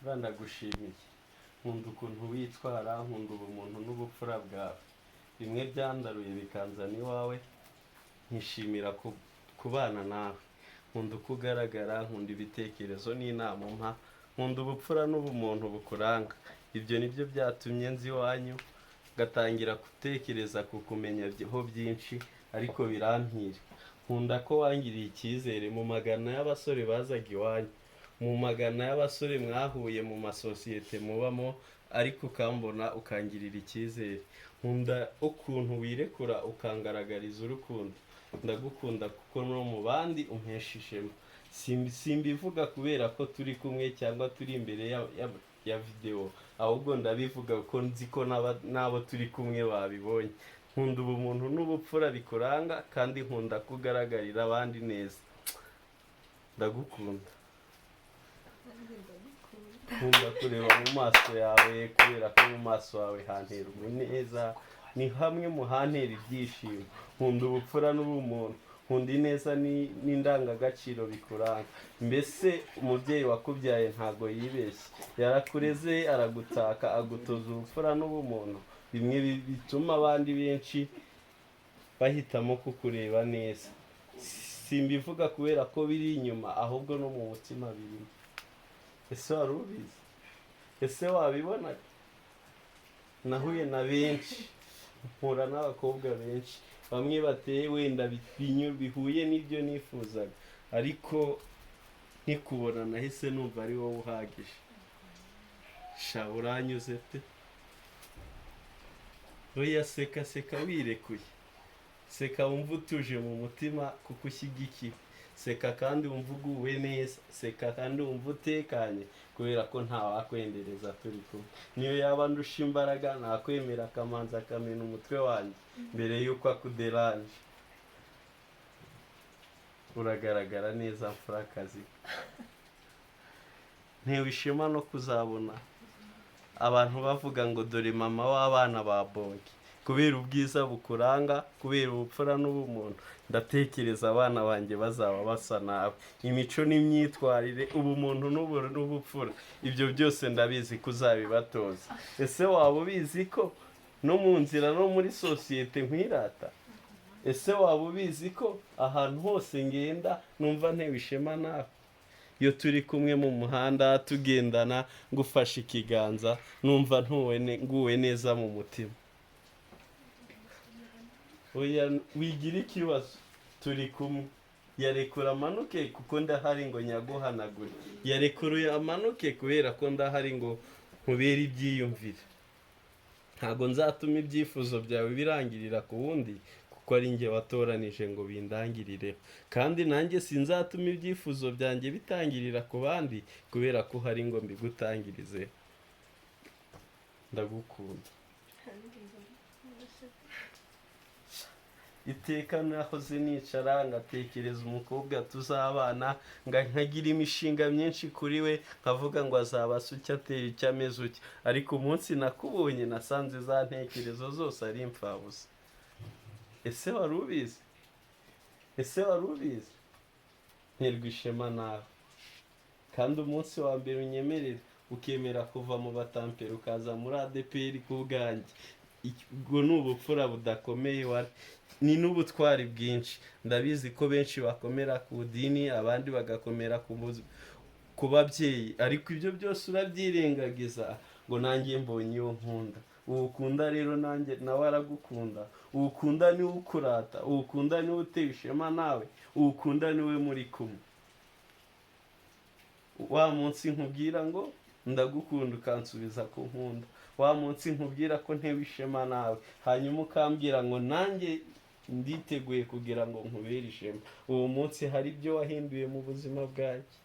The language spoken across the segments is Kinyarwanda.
Uranagushimiye, nkunda ukuntu witwara, nkunda ubumuntu n'ubupfura bwawe, bimwe byandaruye bikanzana iwawe, nkishimira kubana nawe, nkunda uko ugaragara, nkunda ibitekerezo n'inama umpa, nkunda ubupfura n'ubumuntu bukuranga. Ibyo nibyo byatumye nzi iwanyu, ngatangira gutekereza ku kumenyaho byinshi, ariko birampira. Nkunda ko wangiriye icyizere mu magana y'abasore bazaga iwanyu, mu magana y'abasore mwahuye mu masosiyete mubamo, ariko ukambona ukangirira icyizere. Nkunda ukuntu wirekura ukangaragariza urukundo. Ndagukunda kuko no mu bandi umpesha ishema. Simbivuga kubera ko turi kumwe cyangwa turi imbere ya videwo, ahubwo ndabivuga kuko nzi ko n'abo turi kumwe babibonye. Nkunda ubumuntu n'ubupfura bikuranga, kandi nkunda kugaragarira abandi neza. Ndagukunda. Nkunda kureba mu maso yawe, kubera ko mu maso yawe hantera umuneza, ni hamwe mu hantera ibyishimo. Nkunda ubupfura n'ubumuntu, nkunda ineza n'indangagaciro bikuranga. Mbese umubyeyi wakubyaye ntago yibeshye, yarakureze, aragutaka, agutoza ubupfura n'ubumuntu, bimwe bituma abandi benshi bahitamo kukureba neza. Simbivuga kubera ko biri inyuma, ahubwo no mu mutima birimo. Ese wari ubizi? Ese wabibonaga? Nahuye na benshi, mpura n'abakobwa benshi, bamwe bateye wenda bihuye n'ibyo nifuzaga, ariko nkikubona nahise numva ari wowe uhagije. Sha uranyuze pe. Oya seka seka wirekuye, seka wumva utuje mu mutima kuko ushyigikiwe, seka kandi wumva uguwe neza, seka kandi wumva utekanye kubera ko ntawakwendereza turi kumwe. Niyo yaba ndusha imbaraga nakwemera akamanza akamena umutwe wanjye mbere yuko akuderanje. Uragaragara neza mfurakazi. Ntewe ishema no kuzabona abantu bavuga ngo dore mama w'abana ba Bonke, kubera ubwiza bukuranga, kubera ubupfura n'ubumuntu. Ndatekereza abana banjye bazaba basa nawe, imico n'imyitwarire, ubumuntu n'ubupfura, ibyo byose ndabizi ko uzabibatoza. Ese waba ubizi ko no mu nzira no muri sosiyete nkwirata? Ese waba ubizi ko ahantu hose ngenda numva ntewe ishema nawe? Iyo turi kumwe mu muhanda tugendana, ngufashe ikiganza, numva nguwe neza mu mutima. Oya wigira ikibazo, turi kumwe. Yarekura amanuke kuko ndahari ngo nyaguhanagure, yarekura amanuke kubera ko ndahari ngo nkubere ibyiyumvire. Ntago nzatuma ibyifuzo byawe birangirira ku wundi, kuko ari njye watoranije ngo bindangirire. Kandi nanjye sinzatuma ibyifuzo byanjye bitangirira ku bandi, kubera ko hari ngo mbigutangirize. Ndagukunda. Iteka nahoze nicara ngatekereza umukobwa tuzabana, nkagira imishinga myinshi kuri we, nkavuga ngo azaba asuke atera icyo ameze uke, ariko umunsi nakubonye nasanze za ntekerezo zose ari imfabusa. Ese wari ubizi? Ese wari ubizi? Nterwa ishema nawe, kandi umunsi wa mbere unyemerera ukemera kuva mu batampere ukaza muri ADPR ku bwanjye, ubwo ni ubupfura budakomeye, ni n'ubutwari bwinshi. Ndabizi ko benshi bakomera ku dini, abandi bagakomera ku babyeyi, ariko ibyo byose urabyirengagiza ngo nanjye mbonye iyo nkunda. Uwukunda rero nanjye nawe aragukunda. Uwukunda niwe ukurata, uwukunda niwe utewe ishema nawe, uwukunda niwe muri kumwe. Wa munsi nkubwira ngo ndagukunda ukansubiza ko nkunda, wa munsi nkubwira ko ntewe ishema nawe, hanyuma ukambwira ngo nanjye nditeguye kugira ngo nkubere ishema, uwo munsi hari ibyo wahinduye mu buzima bwanjye.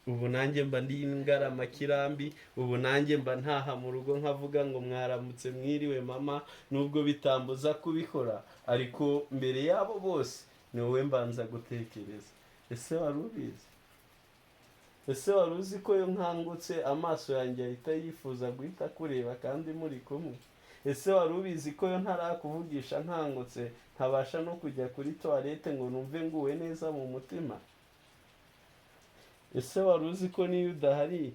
Ubu nanjye mba ndi Ngarama Kirambi, ubu nanjye mba ntaha mu rugo nkavuga ngo mwaramutse mwiriwe mama, nubwo bitambuza kubikora, ariko mbere yabo bose ni wowe mbanza gutekereza. Ese wari ubizi? Ese wari uzi ko iyo nkangutse amaso yanjye ahita yifuza guhita kureba kandi muri kumwe? Ese wari ubizi ko iyo ntarakuvugisha nkangutse ntabasha no kujya kuri toilette ngo numve nguwe neza mu mutima? Ese wari uzi ko niyo udahari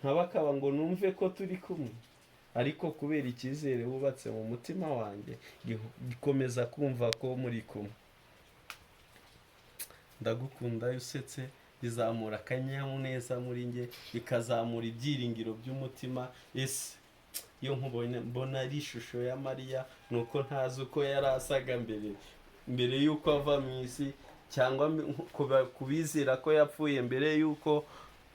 nkabakaba ngo numve ko turi kumwe, ariko kubera icyizere wubatse mu mutima wanjye gikomeza kumva ko muri kumwe. Ndagukunda iyo usetse bizamura akanyamuneza muri njye, bikazamura ibyiringiro by'umutima. Ese iyo nkubonye mbona ari ishusho ya Mariya, nuko ntazi uko yari asaga mbere y'uko ava mu isi, cyangwa kubizera ko yapfuye mbere y'uko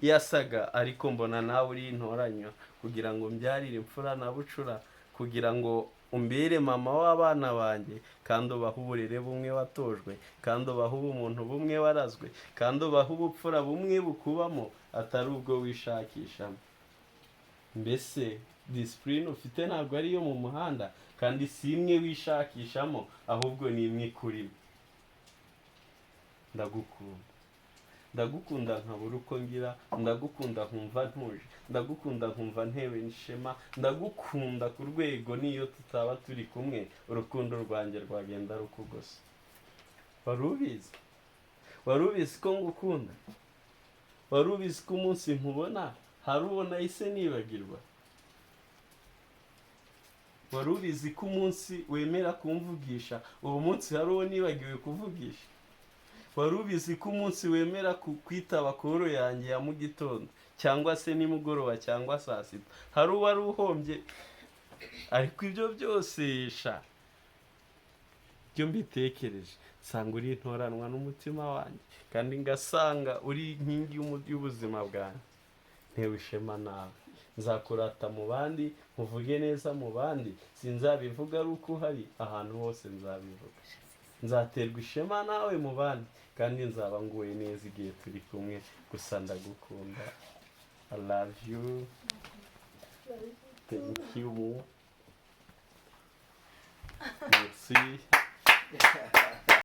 yasaga, ariko mbona nawe uri intoranywa kugira ngo mbyarire imfura na bucura, kugira ngo umbere mama w'abana banjye, kandi ubahe uburere bumwe watojwe, kandi ubahe ubumuntu bumwe warazwe, kandi ubahe ubupfura bumwe bukubamo atari ubwo wishakishamo. Mbese disipurine ufite ntabwo ari iyo mu muhanda, kandi si imwe wishakishamo, ahubwo ni imwe ikurimo. Ndagukunda nkabura uko ngira, ndagukunda nkumva ntuje, ndagukunda nkumva ntewe n'ishema, ndagukunda ku rwego n'iyo tutaba turi kumwe urukundo rwanjye rwagenda rukugose. wari ubizi ko ngukunda? wari ubizi ko umunsi nkubona hari uwo nahise nibagirwa? wari ubizi ko umunsi wemera kumvugisha uwo munsi hari uwo nibagiwe kuvugisha? wari ubizi ko umunsi wemera kwitaba koro yanjye ya mu gitondo, cyangwa se nimugoroba, cyangwa saa sita, hari uwari uhombye? Ariko ibyo byose byo mbitekereje nsanga uri intoranwa n'umutima wanjye, kandi ngasanga uri inkingi y'ubuzima bwanjye. Ntewe ishema nawe, nzakurata mu bandi, nkuvuge neza mu bandi, sinzabivuga ari uko uhari, ahantu hose nzabivuga. Nzaterwa ishema nawe mu bandi, kandi nzaba nguwe neza igihe turi kumwe. Gusa ndagukunda. I love you. Thank you. Merci.